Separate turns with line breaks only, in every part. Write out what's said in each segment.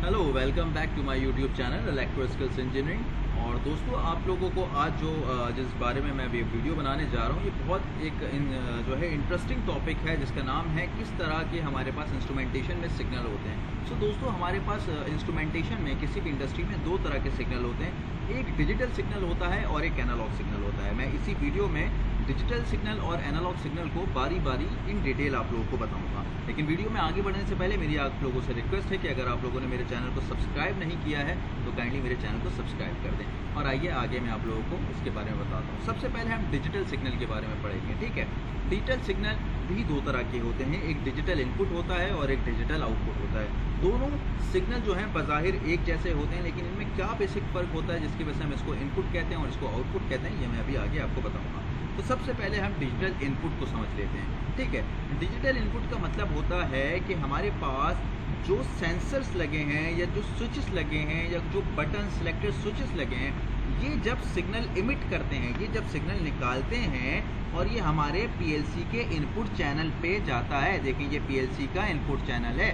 Hello, welcome back to my YouTube channel Electro Skills Engineering. और दोस्तों, आप लोगों को आज जिस बारे में मैं अभी वीडियो बनाने जा रहा हूँ, ये बहुत जो है इंटरेस्टिंग टॉपिक है, जिसका नाम है किस तरह के हमारे पास इंस्ट्रूमेंटेशन में सिग्नल होते हैं। सो दोस्तों, हमारे पास इंस्ट्रूमेंटेशन में किसी भी इंडस्ट्री में दो तरह के सिग्नल होते हैं। एक डिजिटल सिग्नल होता है और एक एनालॉग सिग्नल होता है। मैं इसी वीडियो में डिजिटल सिग्नल और एनालॉग सिग्नल को बारी बारी इन डिटेल आप लोगों को बताऊंगा। लेकिन वीडियो में आगे बढ़ने से पहले मेरी आप लोगों से रिक्वेस्ट है कि अगर आप लोगों ने मेरे चैनल को सब्सक्राइब नहीं किया है तो काइंडली मेरे चैनल को सब्सक्राइब कर दें। और आइए आगे मैं आप लोगों को इसके बारे में बताता हूँ। सबसे पहले हम डिजिटल सिग्नल के बारे में पढ़ेंगे, ठीक है। डिजिटल सिग्नल भी दो तरह के होते हैं, एक डिजिटल इनपुट होता है और एक डिजिटल आउटपुट होता है। दोनों सिग्नल जो हैं बज़ाहिर एक जैसे होते हैं, लेकिन इनमें क्या बेसिक फ़र्क होता है जिसकी वजह से हम इसको इनपुट कहते हैं और इसको आउटपुट कहते हैं, ये मैं अभी आगे आपको बताऊँगा। तो सबसे पहले हम डिजिटल इनपुट को समझ लेते हैं, ठीक है। डिजिटल इनपुट का मतलब होता है कि हमारे पास जो सेंसर्स लगे हैं या जो स्विचेस लगे हैं या जो बटन सिलेक्टेड स्विचेस लगे हैं, ये जब सिग्नल इमिट करते हैं, ये जब सिग्नल निकालते हैं और ये हमारे पीएलसी के इनपुट चैनल पे जाता है। देखिए, ये पीएलसी का इनपुट चैनल है,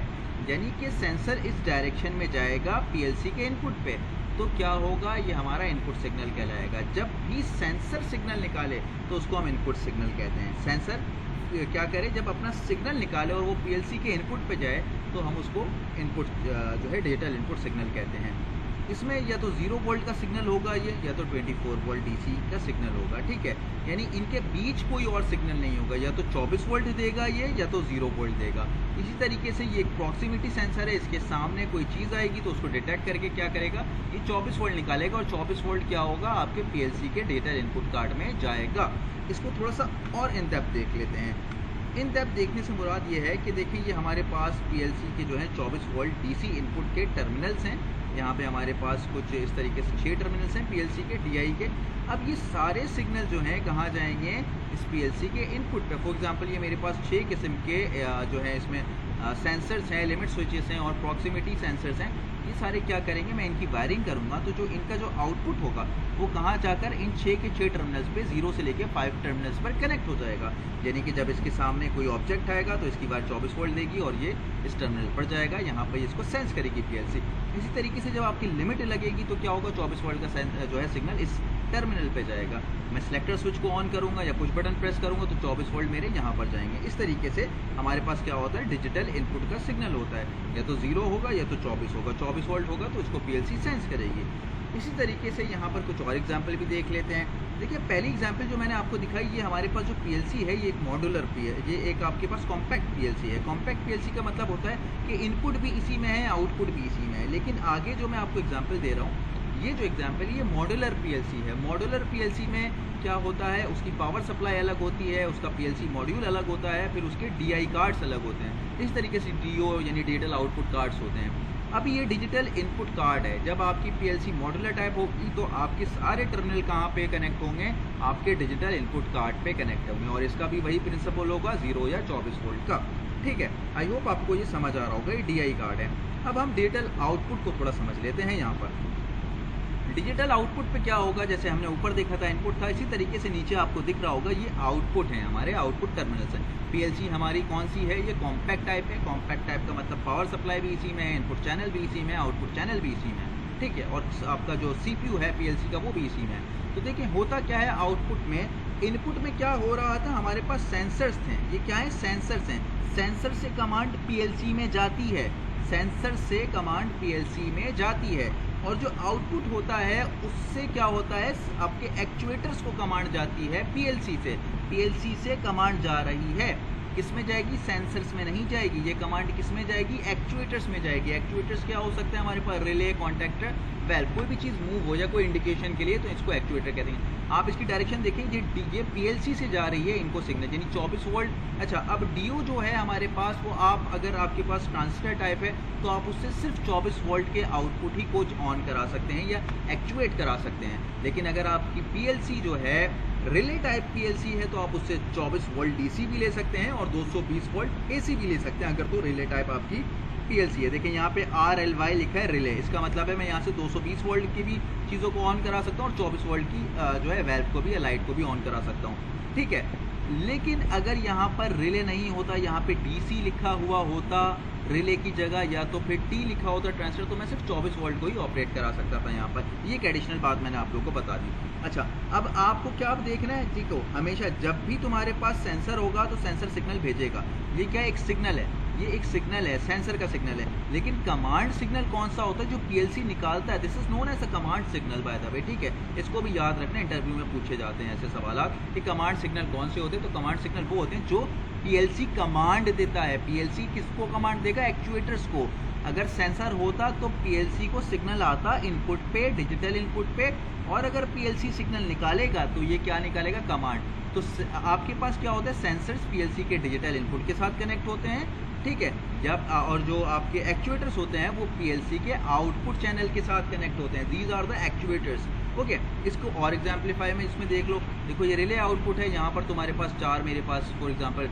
यानी कि सेंसर इस डायरेक्शन में जाएगा पीएलसी के इनपुट पे, तो क्या होगा, ये हमारा इनपुट सिग्नल कहलाएगा। जब भी सेंसर सिग्नल निकाले तो उसको हम इनपुट सिग्नल कहते हैं। सेंसर क्या करे, जब अपना सिग्नल निकाले और वो पीएलसी के इनपुट पे जाए तो हम उसको इनपुट जो है डिजिटल इनपुट सिग्नल कहते हैं। इसमें या तो 0 वोल्ट का सिग्नल होगा ये, या तो 24 वोल्ट डीसी का सिग्नल होगा, ठीक है। यानी इनके बीच कोई और सिग्नल नहीं होगा, या तो 24 वोल्ट देगा ये या तो 0 वोल्ट देगा। इसी तरीके से ये एक प्रॉक्सिमिटी सेंसर है, इसके सामने कोई चीज़ आएगी तो उसको डिटेक्ट करके क्या करेगा, ये 24 वोल्ट निकालेगा और 24 वोल्ट क्या होगा, आपके पीएलसी के डिजिटल इनपुट कार्ड में जाएगा। इसको थोड़ा सा और इन डेप्थ देख लेते हैं। इन डेप्थ देखने से मुराद ये है कि देखिए, ये हमारे पास पीएलसी के जो है 24 वोल्ट डीसी इनपुट के टर्मिनल्स हैं। यहाँ पे हमारे पास कुछ इस तरीके से 6 टर्मिनल्स हैं पीएलसी के, डीआई के। अब ये सारे सिग्नल जो हैं कहाँ जाएंगे, इस पीएलसी के इनपुट पे। फॉर एग्जांपल, ये मेरे पास 6 किस्म के जो है इसमें सेंसर्स हैं, लिमिट स्विचेस हैं और प्रॉक्सिमिटी सेंसर्स हैं। ये सारे क्या करेंगे, मैं इनकी वायरिंग करूँगा तो जो इनका जो आउटपुट होगा वो कहाँ जाकर इन 6 के 6 टर्मिनल्स पे 0 से लेकर 5 टर्मिनल्स पर कनेक्ट हो जाएगा। यानी कि जब इसके सामने कोई ऑब्जेक्ट आएगा तो इसकी वायर 24 वोल्ट देगी और ये इस टर्मिनल पर जाएगा, यहाँ पर इसको सेंस करेगी पीएलसी। इसी तरीके से जब आपकी लिमिट लगेगी तो क्या होगा, 24 वोल्ट का जो है सिग्नल इस टर्मिनल पे जाएगा। मैं सिलेक्टर स्विच को ऑन करूंगा या पुश बटन प्रेस करूंगा तो 24 वोल्ट मेरे यहाँ पर जाएंगे। इस तरीके से हमारे पास क्या होता है, डिजिटल इनपुट का सिग्नल होता है, या तो 0 होगा या तो 24 होगा। 24 वोल्ट होगा तो इसको पीएलसी सेंस करेगी। इसी तरीके से यहाँ पर कुछ और एग्जाम्पल भी देख लेते हैं। देखिए, पहली एग्जाम्पल जो मैंने आपको दिखाई, ये हमारे पास जो पीएलसी है ये एक मॉड्यूलर ये एक आपके पास कॉम्पैक्ट पीएलसी है। कॉम्पैक्ट पीएलसी का मतलब होता है कि इनपुट भी इसी में है, आउटपुट भी इसी में है। लेकिन आगे जो मैं आपको एग्जाम्पल दे रहा हूँ, ये जो एग्जाम्पल है ये मॉड्यूलर पीएलसी है। मॉड्यूलर पीएलसी में क्या होता है, उसकी पावर सप्लाई अलग होती है, उसका पीएलसी मॉड्यूल अलग होता है, फिर उसके डीआई कार्ड्स अलग होते हैं। इस तरीके से डीओ यानी डिजिटल आउटपुट कार्ड्स होते हैं। अब ये डिजिटल इनपुट कार्ड है, जब आपकी पीएलसी मॉड्यूलर टाइप होगी तो आपके सारे टर्मिनल कहाँ पे कनेक्ट होंगे, आपके डिजिटल इनपुट कार्ड पे कनेक्ट होंगे। और इसका भी वही प्रिंसिपल होगा, 0 या 24 वोल्ट का, ठीक है। आई होप आपको ये समझ आ रहा होगा, ये डीआई कार्ड है। अब हम डिजिटल आउटपुट को थोड़ा समझ लेते हैं। यहाँ पर डिजिटल आउटपुट पे क्या होगा, जैसे हमने ऊपर देखा था इनपुट था, इसी तरीके से नीचे आपको दिख रहा होगा ये आउटपुट है, हमारे आउटपुट टर्मिनल्स हैं। पीएलसी हमारी कौन सी है, ये कॉम्पैक्ट टाइप है। कॉम्पैक्ट टाइप का मतलब पावर सप्लाई भी इसी में है, इनपुट चैनल भी इसी में है, आउटपुट चैनल भी इसी में है, ठीक है। और आपका जो सीपीयू है पीएलसी का वो भी इसी में है। तो देखिए, होता क्या है आउटपुट में, इनपुट में क्या हो रहा था, हमारे पास सेंसर्स थे। ये क्या है, सेंसर्स हैं। सेंसर से कमांड पीएलसी में जाती है, सेंसर से कमांड पीएलसी में जाती है। और जो आउटपुट होता है उससे क्या होता है, आपके एक्चुएटर्स को कमांड जाती है पीएलसी से। पीएलसी से कमांड जा रही है, किस में जाएगी, सेंसर्स में नहीं जाएगी। ये कमांड किस में जाएगी, एक्चुएटर्स में जाएगी। एक्चुएटर्स क्या हो सकते हैं हमारे पास, रिले, कॉन्टैक्टर, वेल्व। कोई भी चीज़ मूव हो जाए कोई इंडिकेशन के लिए तो इसको एक्चुएटर कहते हैं। आप इसकी डायरेक्शन देखें, ये पीएलसी से जा रही है इनको सिग्नल, यानी 24 वोल्ट। अच्छा, अब डीओ जो है हमारे पास, वो आप अगर आपके पास ट्रांजिस्टर टाइप है तो आप उससे सिर्फ 24 वोल्ट के आउटपुट ही कुछ ऑन करा सकते हैं या एक्चुएट करा सकते हैं। लेकिन अगर आपकी पीएलसी जो है रिले टाइप पीएलसी है तो आप उससे 24 वोल्ट डीसी भी ले सकते हैं और 220 वोल्ट एसी भी ले सकते हैं, अगर तो रिले टाइप आपकी पीएलसी है। देखिए, यहाँ पे RLY लिखा है, रिले। इसका मतलब है मैं यहाँ से 220 वोल्ट की भी चीज़ों को ऑन करा सकता हूँ और 24 वोल्ट की जो है वेल्व को भी या लाइट को भी ऑन करा सकता हूँ, ठीक है। लेकिन अगर यहाँ पर रिले नहीं होता, यहाँ पे डीसी लिखा हुआ होता रिले की जगह, या तो फिर टी लिखा होता ट्रांजिस्टर, तो मैं सिर्फ 24 वोल्ट को ही ऑपरेट करा सकता था यहाँ पर। ये एक एडिशनल बात मैंने आप लोगों को बता दी। अच्छा, अब आपको क्या देखना है, देखो हमेशा जब भी तुम्हारे पास सेंसर होगा तो सेंसर सिग्नल भेजेगा। ये क्या एक सिग्नल है, ये एक सिग्नल है, सेंसर का सिग्नल है। लेकिन कमांड सिग्नल कौन सा होता है जो पीएलसी निकालता है, this is known as a command signal by the way, ठीक है। इसको भी याद रखना, इंटरव्यू में पूछे जाते हैं ऐसे सवाल कि कमांड सिग्नल कौन से होते हैं। तो कमांड सिग्नल वो होते हैं जो पीएलसी कमांड देता है। पीएलसी किसको कमांड देगा, एक्चुएटर्स को। अगर सेंसर होता तो पीएलसी को सिग्नल आता इनपुट पे, डिजिटल इनपुट पे, और अगर पीएलसी सिग्नल निकालेगा तो ये क्या निकालेगा, कमांड। तो आपके पास क्या होता है, सेंसर्स पीएलसी के डिजिटल इनपुट के साथ कनेक्ट होते हैं, ठीक है। जब और जो आपके एक्चुएटर्स होते हैं वो पीएलसी के आउटपुट चैनल के साथ कनेक्ट होते हैं। These are the actuators, okay. इसको और एग्जाम्पलीफाई में इसमें देख लो, देखो ये रिले आउटपुट है, यहाँ पर तुम्हारे पास 4 मेरे पास फॉर एग्जांपल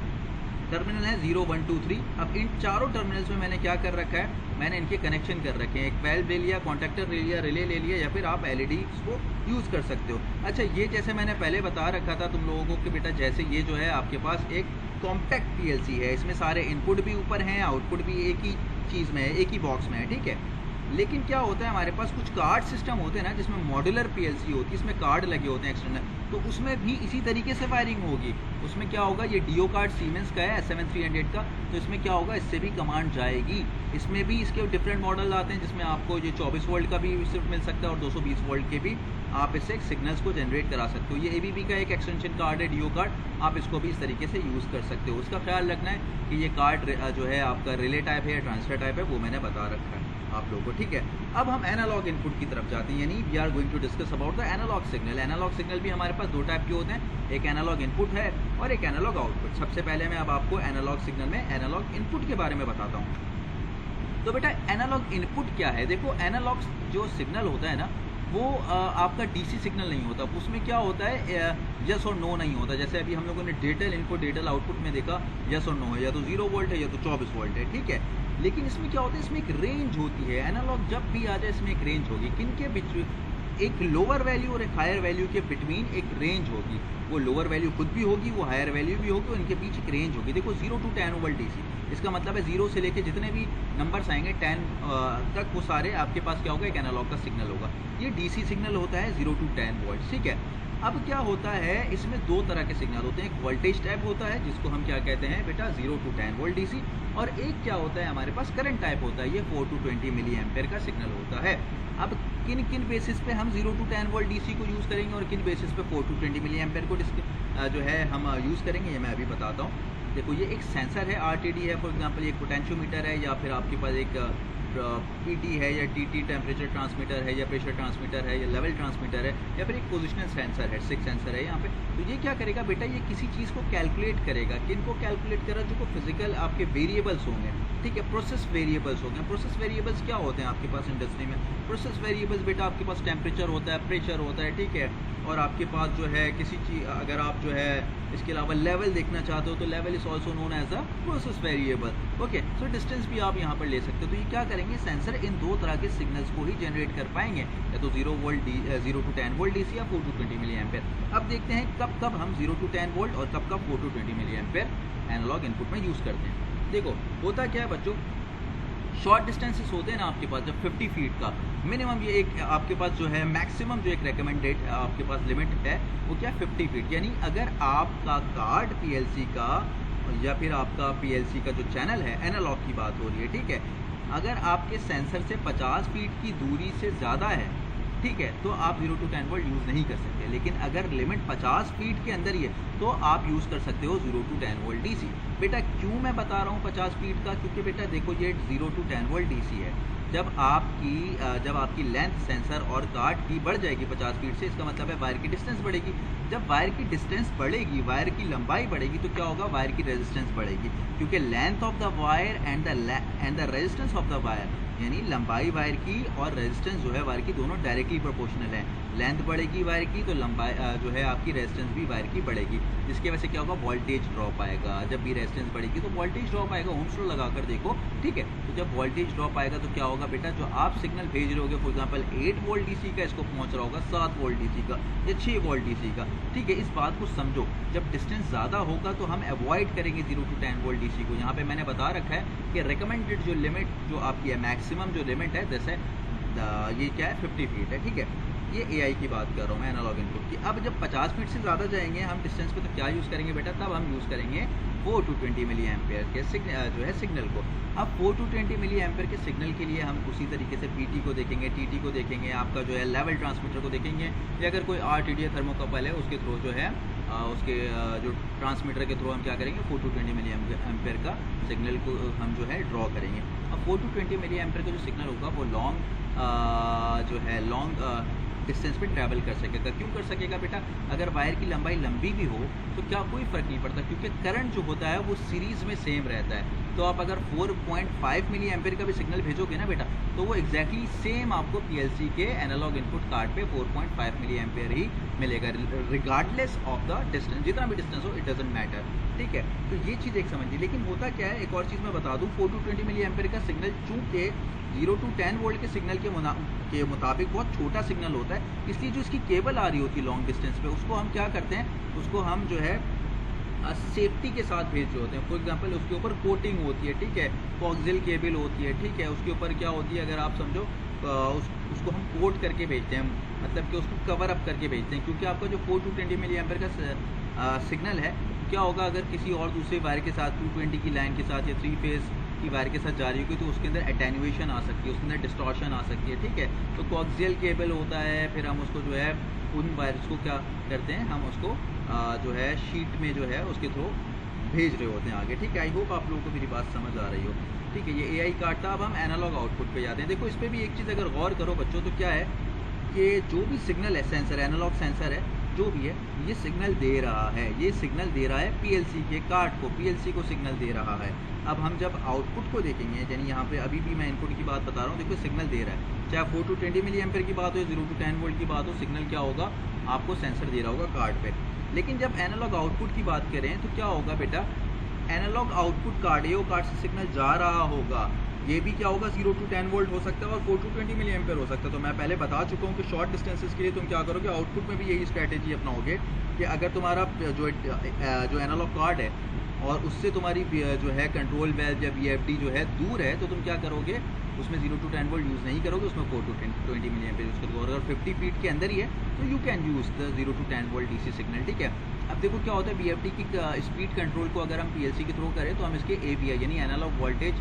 टर्मिनल है 0 1 2 3। अब इन चारों टर्मिनल्स में मैंने क्या कर रखा है, मैंने इनके कनेक्शन कर रखे हैं। एक वेल्व ले लिया, कॉन्टैक्टर ले लिया, रिले ले लिया, या फिर आप एलईडी को यूज़ कर सकते हो। अच्छा, ये जैसे मैंने पहले बता रखा था तुम लोगों को कि बेटा जैसे ये जो है आपके पास एक कॉम्पैक्ट पीएलसी है, इसमें सारे इनपुट भी ऊपर हैं, आउटपुट भी एक ही चीज़ में है, एक ही बॉक्स में है, ठीक है। लेकिन क्या होता है, हमारे पास कुछ कार्ड सिस्टम होते हैं ना, जिसमें मॉड्यूलर पीएलसी होती है, इसमें कार्ड लगे होते हैं एक्सटर्नल, तो उसमें भी इसी तरीके से वायरिंग होगी। उसमें क्या होगा, ये डीओ कार्ड सीमेंस का है SM300 का, तो इसमें क्या होगा, इससे भी कमांड जाएगी। इसमें भी इसके डिफरेंट मॉडल आते हैं, जिसमें आपको ये 24 वोल्ट का भी सिर्फ मिल सकता है और 220 वोल्ट के भी आप इससे सिग्नल्स को जनरेट करा सकते हो। ये ABB का एक एक्सटेंशन कार्ड है, डीओ कार्ड, आप इसको भी इस तरीके से यूज़ कर सकते हो। उसका ख्याल रखना है कि ये कार्ड जो है आपका रिले टाइप है या ट्रांसफर टाइप है, वो मैंने बता रखा है आप लोगों को, ठीक है। अब हम एनालॉग इनपुट की तरफ जाते हैं, यानी we are going to discuss about the analog signal. Analog signal भी हमारे पास 2 टाइप के होते हैं, एक एनालॉग इनपुट है और एक एनालॉग आउटपुट। सबसे पहले मैं अब आपको एनालॉग सिग्नल में एनालॉग इनपुट के बारे में बताता हूँ। तो बेटा एनालॉग इनपुट क्या है, देखो एनालॉग जो सिग्नल होता है ना, वो आपका डीसी सिग्नल नहीं होता। उसमें क्या होता है, यस और नो नहीं होता। जैसे अभी हम लोगों ने डिजिटल इनपुट डिजिटल आउटपुट में देखा, यस और नो है, या तो 0 वोल्ट है या तो 24 वोल्ट है, ठीक है। लेकिन इसमें क्या होता है, इसमें एक रेंज होती है। एनालॉग जब भी आ जाए इसमें एक रेंज होगी, किन के बीच, एक लोअर वैल्यू और एक हायर वैल्यू के बिटवीन एक रेंज होगी। वो लोअर वैल्यू खुद भी होगी, वो हायर वैल्यू भी होगी, और इनके बीच एक रेंज होगी। देखो 0 to 10 वोल्ट डीसी, इसका मतलब है 0 से लेके जितने भी नंबर्स आएंगे 10 तक, वो सारे आपके पास क्या होगा, एक एनालॉग का सिग्नल होगा। ये डीसी सिग्नल होता है 0 to 10 वोल्ट, ठीक है। अब क्या होता है, इसमें 2 तरह के सिग्नल होते हैं। एक वोल्टेज टाइप होता है, जिसको हम क्या कहते हैं बेटा 0 to 10 वोल्ट डीसी, और एक क्या होता है हमारे पास करंट टाइप होता है, ये 4 to 20 मिली एम्पेयर का सिग्नल होता है। अब किन किन बेसिस पे हम 0 to 10 वोल्ट डीसी को यूज़ करेंगे और किन बेसिस पे 4 to 20 मिली एम्पेयर को जो है हम यूज़ करेंगे, ये मैं अभी बताता हूँ। देखो ये एक सेंसर है, RTD है फॉर एग्जांपल, एक पोटेंशियोमीटर है, या फिर आपके पास एक PT है, या TT टेम्परेचर ट्रांसमीटर है, या प्रेशर ट्रांसमीटर है, या लेवल ट्रांसमीटर है, या फिर एक पोजिशनल सेंसर है, 6 सेंसर है यहाँ पे। तो ये क्या करेगा बेटा, ये किसी चीज़ को कैलकुलेट करेगा। किन को कैलकुलेट करेगा, जो फिजिकल आपके वेरिएबल्स होंगे, ठीक है, प्रोसेस वेरिएबल्स होंगे। प्रोसेस वेरिएबल्स क्या होते हैं आपके पास इंडस्ट्री में, प्रोसेस वेरिएबल्स बेटा आपके पास टेम्परेचर होता है, प्रेशर होता है, ठीक है, और आपके पास जो है किसी चीज़, अगर आप जो है इसके अलावा लेवल देखना चाहते हो तो level is also known as a process variable, okay. So distance भी आप यहाँ पर ले सकते हो। तो ये क्या करेंगे, सेंसर इन 2 तरह के सिग्नल्स को ही जनरेट कर पाएंगे, या तो 0 to 10 वोल्ट डीसी या 4 to 20 मिली एम्पेयर। अब देखते हैं कब कब हम 0 to 10 वोल्ट और कब कब 4 to 20 milliampere analog input में यूज़ करते हैं। देखो होता क्या है बच्चों, शॉर्ट डिस्टेंसेस होते हैं ना आपके पास, जब 50 फीट का मिनिमम, ये एक आपके पास जो है मैक्सिमम जो एक रेकमेंडेड आपके पास लिमिट है वो क्या 50 फीट। यानी अगर आपका कार्ड पीएलसी का या फिर आपका पीएलसी का जो चैनल है, एनालॉग की बात हो रही है, ठीक है, अगर आपके सेंसर से 50 फीट की दूरी से ज़्यादा है, ठीक है, तो आप 0 to 10 वोल्ट यूज़ नहीं कर सकते। लेकिन अगर लिमिट 50 फीट के अंदर ही है तो आप यूज़ कर सकते हो 0 to 10 वोल्ट डीसी। बेटा क्यों मैं बता रहा हूँ 50 फीट का, क्योंकि बेटा देखो ये 0 to 10 वोल्ट डीसी है। जब आपकी लेंथ सेंसर और कार्ड की बढ़ जाएगी 50 फीट से, इसका मतलब है वायर की डिस्टेंस बढ़ेगी। जब वायर की डिस्टेंस बढ़ेगी, वायर की लंबाई बढ़ेगी, तो क्या होगा, वायर की रेजिस्टेंस बढ़ेगी, क्योंकि length of the wire and the resistance of the wire यानी लंबाई वायर की और रेजिस्टेंस जो है वायर की दोनों डायरेक्टली प्रोपोर्शनल है। लेंथ बढ़ेगी वायर की तो लंबाई जो है आपकी रेजिस्टेंस भी वायर की बढ़ेगी, जिसकी वजह से क्या होगा, वोल्टेज ड्रॉप आएगा। जब भी रेजिस्टेंस बढ़ेगी तो वोल्टेज ड्रॉप आएगा। ओम्स लॉ लगा कर देखो, ठीक है। तो जब वोल्टेज ड्रॉप आएगा तो क्या होगा बेटा, जो आप सिग्नल भेज रहे होगे, फॉर एग्जाम्पल 8 वोल्ट डीसी का इसको पहुंच रहा होगा 7 वोल्ट डीसी का या 6 वोल्ट डीसी का, ठीक है। इस बात को समझो, जब डिस्टेंस ज़्यादा होगा तो हम अवॉइड करेंगे 0 to 10 वोल्ट डीसी को। यहाँ पे मैंने बता रखा है कि रिकमेंडेड जो लिमिट जो आपकी है, मैक्सिमम जो लिमिट है, जैसे ये क्या है 50 फीट है, ठीक है। ये एआई की बात कर रहा हूँ मैं, एनालॉग इनपुट की। अब जब 50 फीट से ज़्यादा जाएंगे हम डिस्टेंस पे तो क्या यूज़ करेंगे बेटा, तब हम यूज़ करेंगे 4 to 20 मिली एम्पेयर के जो है सिग्नल को। अब 4 to 20 मिली एम्पेयर के सिग्नल के लिए हम उसी तरीके से पीटी को देखेंगे, टीटी को देखेंगे, आपका जो है लेवल ट्रांसमीटर को देखेंगे, या अगर कोई आरटीडी या थर्मोकपल है उसके थ्रू जो है उसके जो ट्रांसमीटर के थ्रू हम क्या करेंगे, 4 to 20 मिली एम्पेयर का सिग्नल को हम जो है ड्रॉ करेंगे। अब 4 to 20 मिली एम्पेयर का जो सिग्नल होगा वो लॉन्ग डिस्टेंस पे ट्रैवल कर सकेगा। क्यों कर सकेगा बेटा, अगर वायर की लंबाई लंबी भी हो तो क्या कोई फ़र्क नहीं पड़ता, क्योंकि करंट जो होता है वो सीरीज़ में सेम रहता है। तो आप अगर 4.5 मिली एम्पेयर का भी सिग्नल भेजोगे ना बेटा, तो वो एग्जैक्टली सेम आपको पीएलसी के एनालॉग इनपुट कार्ड पे 4.5 मिली एम्पेयर ही मिलेगा, रिगार्डलेस ऑफ द डिस्टेंस। जितना भी डिस्टेंस हो, इट डजेंट मैटर, ठीक है। तो ये चीज़ एक समझिए। लेकिन होता क्या है, एक और चीज़ मैं बता दूँ, 4 to 20 मिली एम्पेयर का सिग्नल चूँकि 0 to 10 वोल्ट के सिग्नल के मुताबिक बहुत छोटा सिग्नल होता है, इसलिए जो इसकी केबल आ रही होती है लॉन्ग डिस्टेंस पे, उसको हम क्या करते हैं, उसको हम जो है सेफ्टी के साथ भेज रहे होते हैं। फॉर एग्जांपल उसके ऊपर कोटिंग होती है, ठीक है, कोक्सियल केबल होती है, ठीक है, उसके ऊपर क्या होती है, अगर आप समझो उसको हम कोट करके भेजते हैं, मतलब कि उसको कवर अप करके भेजते हैं। क्योंकि आपका जो 4 to 20 मिली एम्पेयर का सिग्नल है, क्या होगा अगर किसी और दूसरे वायर के साथ 220 की लाइन के साथ या 3 फेज़ की वायर के साथ जा रही होगी तो उसके अंदर एटेन्यूएशन आ सकती है, उसके अंदर डिस्टॉर्शन आ सकती है, ठीक है। तो कोक्सियल केबल होता है, फिर हम उसको जो है उन वायर्स को क्या करते हैं, हम उसको जो है शीट में जो है उसके थ्रू भेज रहे होते हैं आगे, ठीक है। आई होप आप लोगों को मेरी बात समझ आ रही हो, ठीक है। ये एआई कार्ड था। अब हम एनालॉग आउटपुट पे जाते हैं। देखो इस पर भी एक चीज़ अगर गौर करो बच्चों, तो क्या है कि जो भी सिग्नल है, सेंसर, एनालॉग सेंसर है जो भी है, ये सिग्नल दे रहा है, ये सिग्नल दे रहा है पीएलसी के कार्ड को, पीएलसी को सिग्नल दे रहा है। अब हम जब आउटपुट को देखेंगे, यानी यहाँ पे अभी भी मैं इनपुट की बात बता रहा हूँ, देखो सिग्नल दे रहा है, चाहे 4 to 20 मिली एम्पेयर की बात हो, 0 to 10 वोल्ट की बात हो, सिग्नल क्या होगा, आपको सेंसर दे रहा होगा कार्ड पे। लेकिन जब एनालॉग आउटपुट की बात करें तो क्या होगा बेटा, एनालॉग आउटपुट कार्ड, एओ कार्ड से सिग्नल जा रहा होगा, ये भी क्या होगा 0 to 10 वोल्ट हो सकता है और 4 to 20 मिली एम्पेयर हो सकता है। तो मैं पहले बता चुका हूँ कि शॉर्ट डिस्टेंसेस के लिए तुम क्या करोगे, आउटपुट में भी यही स्ट्रैटेजी अपनाओगे कि अगर तुम्हारा जो एनालॉग कार्ड है और उससे तुम्हारी जो है कंट्रोल वेल्व या वीएफडी जो है दूर है, तो तुम क्या करोगे, उसमें 0 to 10 वोल्ट यूज़ नहीं करोगे, उसमें 4 to 20 मिली एम्पेयर यूज़ करोगे। और अगर 50 फीट के अंदर ही है तो you can use the 0 to 10 volt DC signal, ठीक है। अब देखो क्या होता है, वीएफडी की स्पीड कंट्रोल को अगर हम पीएलसी के थ्रू करें तो हम इसके एवीआई यानी एनालॉग वोल्टेज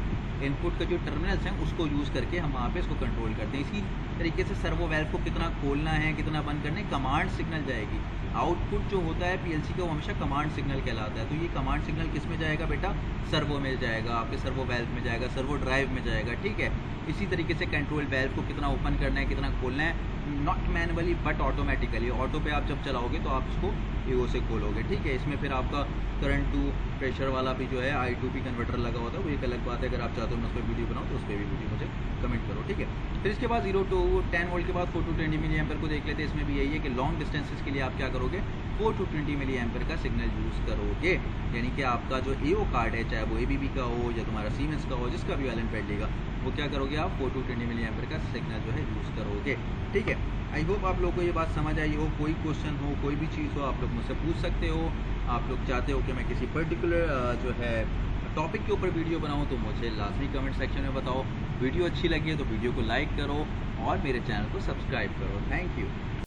इनपुट का जो टर्मिनल्स हैं उसको यूज़ करके हम वहाँ पे इसको कंट्रोल करते हैं। इसी तरीके से सर्वो वेल्व को कितना खोलना है, कितना बंद करना है, कमांड सिग्नल जाएगी। आउटपुट जो होता है पीएलसी का वो हमेशा कमांड सिग्नल कहलाता है। तो ये कमांड सिग्नल किस में जाएगा बेटा, सर्वो में जाएगा, आपके सर्वो वेल्व में जाएगा, सर्वो ड्राइव में जाएगा, ठीक है। इसी तरीके से कंट्रोल वेल्व को कितना ओपन करना है, कितना खोलना है, not manually but automatically. Auto पे आप जब चलाओगे तो आप इसको ईओ से खोलोगे, ठीक है। इसमें फिर आपका करंट टू प्रेशर वाला भी जो है I2P कन्वर्टर लगा होता है, वो एक अलग बात है। अगर आप चाहते हो मैं उस पर वीडियो बनाऊँ तो उस पर भी वीडियो मुझे कमेंट करो, ठीक है। फिर इसके बाद 0 to 10 वोल्ट के बाद 4 to 20 मिली एम्पेयर को देख लेते हैं। इसमें भी यही है कि लॉन्ग डिस्टेंसेस के लिए आप क्या करोगे, 4 to 20 मिली एम्पेयर का सिग्नल यूज़ करोगे। यानी कि आपका जो एओ कार्ड है, चाहे वो ABB का हो या तुम्हारा सीमेंस का हो, जिसका भी एलन पैड लेगा, वो क्या करोगे आप 4 to 20 मिली एम्पेयर का सिग्नल जो है यूज़ करोगे, ठीक है। आई होप आप लोगों को ये बात समझ आई हो। कोई क्वेश्चन हो, कोई भी चीज़ हो, आप लोग मुझसे पूछ सकते हो। आप लोग चाहते हो कि मैं किसी पर्टिकुलर जो है टॉपिक के ऊपर वीडियो बनाऊं तो मुझे लाजमी कमेंट सेक्शन में बताओ। वीडियो अच्छी लगी है तो वीडियो को लाइक करो और मेरे चैनल को सब्सक्राइब करो। Thank you.